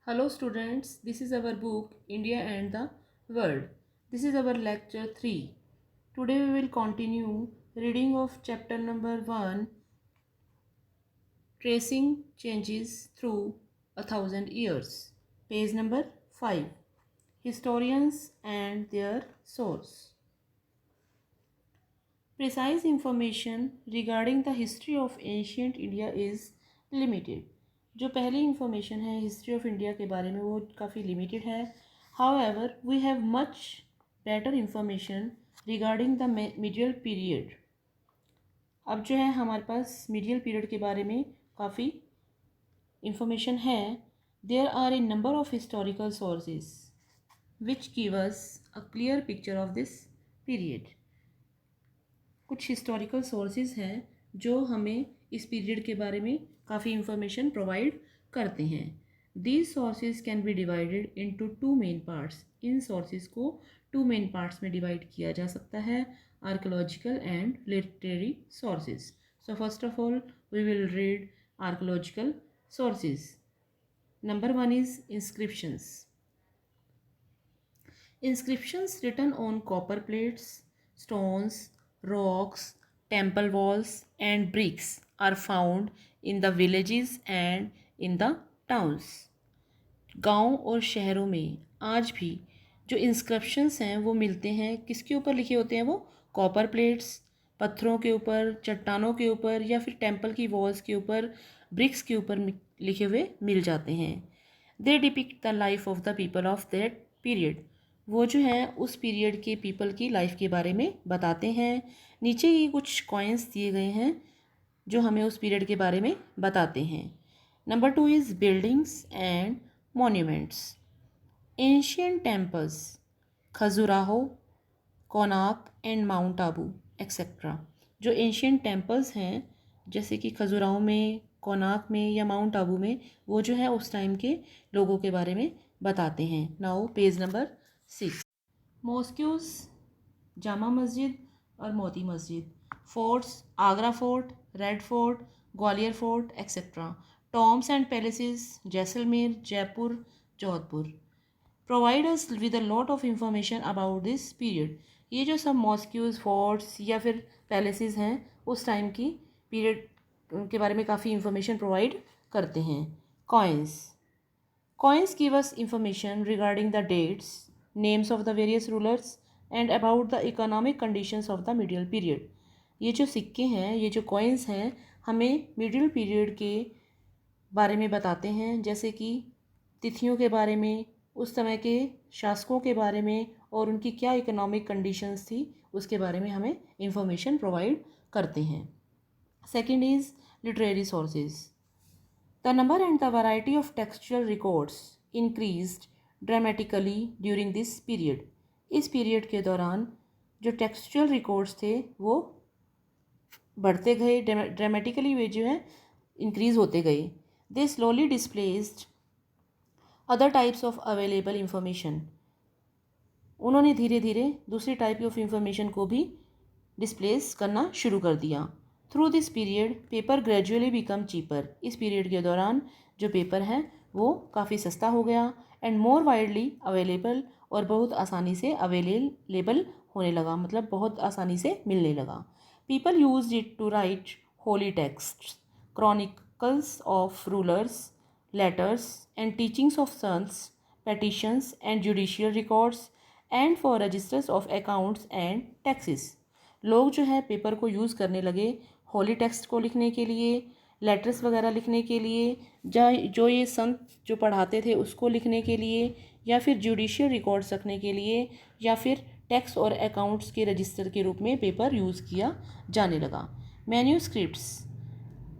Hello students, this is our book India and the World. This is our lecture 3. Today we will continue reading of chapter number 1, Tracing Changes Through a Thousand Years. Page number 5, Historians and their Source. Precise information regarding the history of ancient India is limited. जो पहली information है history of India के बारे में वो काफ़ी limited है. However we have much better information regarding the medieval period. अब जो है हमारे पास मिडियल पीरियड के बारे में काफ़ी इंफॉर्मेशन है. There are a number of historical sources which give us a clear picture of this period. कुछ हिस्टोरिकल सोर्सेज हैं जो हमें इस पीरियड के बारे में काफ़ी इंफॉर्मेशन प्रोवाइड करते हैं. These sources can be divided into two main parts. इन सोर्सेज को टू मेन पार्ट्स में डिवाइड किया जा सकता है, archaeological and literary sources. So first of all we will read archaeological sources. Number 1 is inscriptions. Inscriptions written on copper plates, stones, rocks, temple walls and bricks are found in the villages and in the towns. गांव और शहरों में आज भी जो inscriptions हैं वो मिलते हैं. किसके ऊपर लिखे होते हैं वो? कॉपर प्लेट्स, पत्थरों के ऊपर, चट्टानों के ऊपर या फिर टेम्पल की वॉल्स के ऊपर, ब्रिक्स के ऊपर लिखे हुए मिल जाते हैं. They depict the life of the people of that period. वो जो है उस पीरियड के पीपल की लाइफ के बारे में बताते हैं. नीचे ही कुछ कॉइन्स दिए गए हैं जो हमें उस पीरियड के बारे में बताते हैं. Number 2 is buildings and monuments. Ancient temples, Khajuraho, Konark and mount Abu etcetera. जो एंशियंट टेम्पल्स हैं जैसे कि खजुराहो में, कोणार्क में या माउंट आबू में, वो जो है उस टाइम के लोगों के बारे में बताते हैं. Now page number 6. मॉस्क्यूज, Jama Masjid और Moti Masjid. Forts, Agra fort, red fort, Gwalior fort etcetera. Tom's and palaces, Jaisalmer, Jaipur, Jodhpur. Provide us with a lot of information about this period. ये जो सब मॉस्क्यूज, फोर्ट्स या फिर पैलेसेस हैं उस टाइम की पीरियड के बारे में काफ़ी इंफॉर्मेशन प्रोवाइड करते हैं. Coins. Coins give us information regarding the dates, names of the various rulers and about the economic conditions of the medieval period. ये जो सिक्के हैं, ये जो कॉइन्स हैं, हमें मिडिल पीरियड के बारे में बताते हैं, जैसे कि तिथियों के बारे में, उस समय के शासकों के बारे में और उनकी क्या इकोनॉमिक कंडीशंस थी उसके बारे में हमें इंफॉर्मेशन प्रोवाइड करते हैं. Second is literary sources. The number and the variety of textual records increased dramatically during this period. इस पीरियड के दौरान जो टेक्सचुअल रिकॉर्ड्स थे वो बढ़ते गए, ड्रामेटिकली वे जो है इंक्रीज होते गए. They slowly displaced other types of available information. उन्होंने धीरे धीरे दूसरी टाइप ऑफ इंफॉर्मेशन को भी डिस्प्लेस करना शुरू कर दिया. Through this period paper gradually become cheaper. इस पीरियड के दौरान जो पेपर है वो काफ़ी सस्ता हो गया. एंड मोर वाइडली अवेलेबल, और बहुत आसानी से अवेलेबल होने लगा, मतलब बहुत आसानी से मिलने लगा. People use it to write holy text, chronicles of rulers, letters and teachings of saints, petitions and judicial records and for registers of accounts and taxes. लोग जो है पेपर को यूज़ करने लगे होली टेक्स्ट को लिखने के लिए, लेटर्स वगैरह लिखने के लिए, जो ये संत जो पढ़ाते थे उसको लिखने के लिए, या फिर जुडिशियल रिकॉर्ड्स रखने के लिए, या फिर टैक्स और अकाउंट्स के रजिस्टर के रूप में पेपर यूज़ किया जाने लगा. मैन्यूस्क्रिप्ट्स.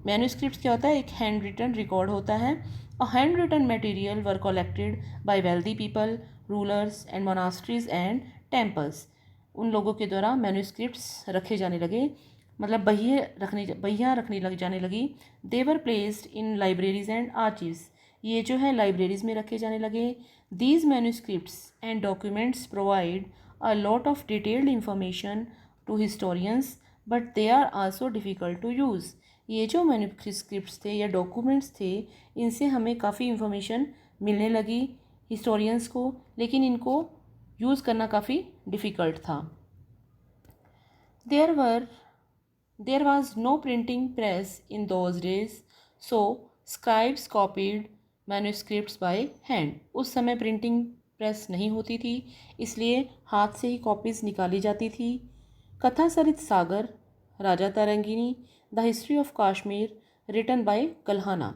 मैन्यूस्क्रिप्ट्स क्या होता है? एक हैंड रिटन रिकॉर्ड होता है. A hand written material were collected by wealthy people, rulers and monasteries and temples. उन लोगों के द्वारा मैन्यूस्क्रिप्ट्स रखे जाने लगे, मतलब बहियाँ रखने लग जाने लगी. They were placed in libraries and archives. ये जो है लाइब्रेरीज में रखे जाने लगे. These manuscripts and documents provide a lot of detailed information to historians but they are also difficult to use. ये जो मैन्यूस्क्रिप्ट्स थे या डॉक्यूमेंट्स थे इनसे हमें काफ़ी इंफॉर्मेशन मिलने लगी हिस्टोरियंस को, लेकिन इनको यूज़ करना काफ़ी डिफ़िकल्ट था। There was no printing press in those days, so scribes copied manuscripts by hand. उस समय प्रिंटिंग प्रेस नहीं होती थी, इसलिए हाथ से ही कॉपीज़ निकाली जाती थी। Katha Sarit Sagar, Rajatarangini, the history of Kashmir written by Kalhana,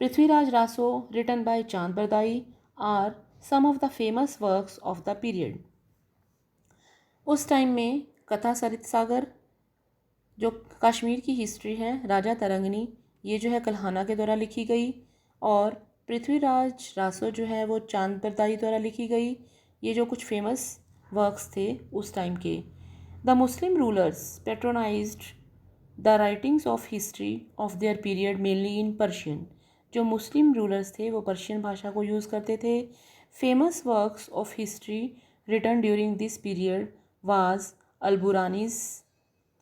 Prithviraj Raso written by Chand Bardai are some of the famous works of the period. उस टाइम में कथा सरित सागर जो कश्मीर की हिस्ट्री है, राजा तरंगिनी ये जो है कल्हाना के द्वारा लिखी गई, और पृथ्वीराज रासो जो है वो चांद बरदाई द्वारा लिखी गई। ये जो कुछ फेमस वर्क्स थे उस टाइम के। The Muslim rulers patronized the writings of history of their period mainly in Persian. जो मुस्लिम रूलर्स थे वो पर्शियन भाषा को यूज़ करते थे। Famous works of history written during this period was Alberuni's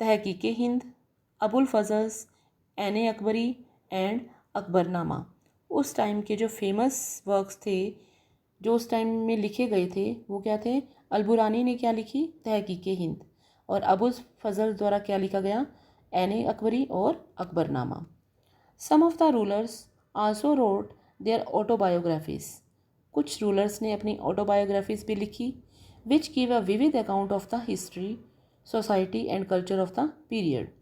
Tahqiq Hind, Abul Fazl's, Ain Akbari and Akbarnama. उस टाइम के जो फेमस वर्क्स थे जो उस टाइम में लिखे गए थे वो क्या थे? अलबुरानी ने क्या लिखी? तहकीक हिंद। और अबुल फजल द्वारा क्या लिखा गया? एन अकबरी और Akbarnama. Some of the rulers also wrote their autobiographies. कुछ रूलर्स ने अपनी ऑटोबायोग्राफीज भी लिखी, which give a vivid account of the history, society and culture of the period,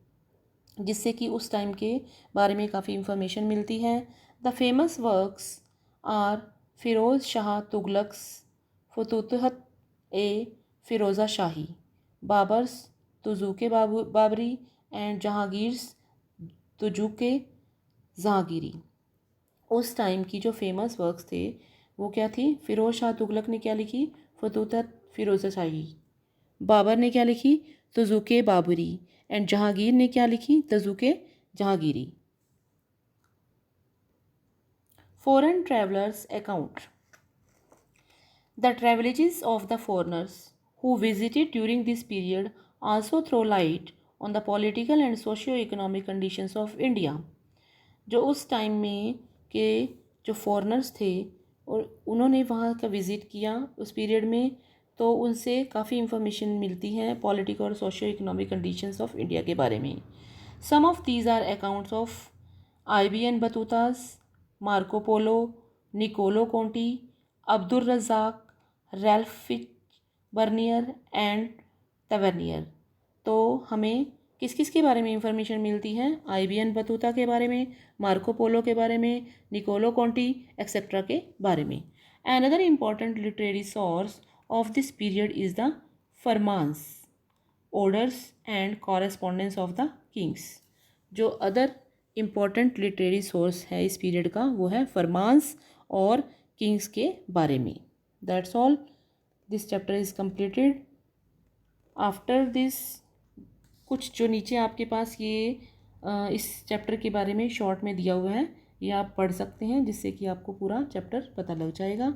जिससे कि उस टाइम के बारे में काफ़ी इंफॉर्मेशन मिलती है। The famous works are Firoz Shah Tughlaq's Futuhat e Firoza Shahi, Babur's Tuzuke Baburi and Jahangir's Tuzuke Jahangiri. उस टाइम की जो फेमस वर्क्स थे वो क्या थी? फ़िरोज़ शाह तुगलक ने क्या लिखी? फतूहत फ़िरोज़ा शाही। बाबर ने क्या लिखी? तुजुके बाबरी। एंड जहांगीर ने क्या लिखी? Tuzuke Jahangiri. Foreign travelers account. The travelers of the foreigners who visited during this period also throw light on the political and socio-economic conditions of India. जो उस टाइम में के जो फॉरेनर्स थे और उन्होंने वहाँ का विज़िट किया उस पीरियड में, तो उनसे काफ़ी इंफॉर्मेशन मिलती है पॉलिटिकल और socio economic conditions of India के बारे में। Some of these are accounts of IBN Battuta's, Marco Polo, Nicolo Conti, Abdul Razzaq, Ralph Fitch Bernier and Tavernier. तो हमें किस किस के बारे में इंफॉर्मेशन मिलती है? IBN बतूता के बारे में, मार्को पोलो के बारे में, निकोलो कोंटी एक्सेट्रा के बारे में। Another important literary source of this period is the farmans, orders and correspondence of the kings. जो अदर इम्पॉर्टेंट लिटरेरी सोर्स है इस पीरियड का वो है फरमान्स और किंग्स के बारे में। That's all, this chapter is completed. After this कुछ जो नीचे आपके पास ये इस चैप्टर के बारे में शॉर्ट में दिया हुआ है ये आप पढ़ सकते हैं, जिससे कि आपको पूरा चैप्टर पता लग जाएगा।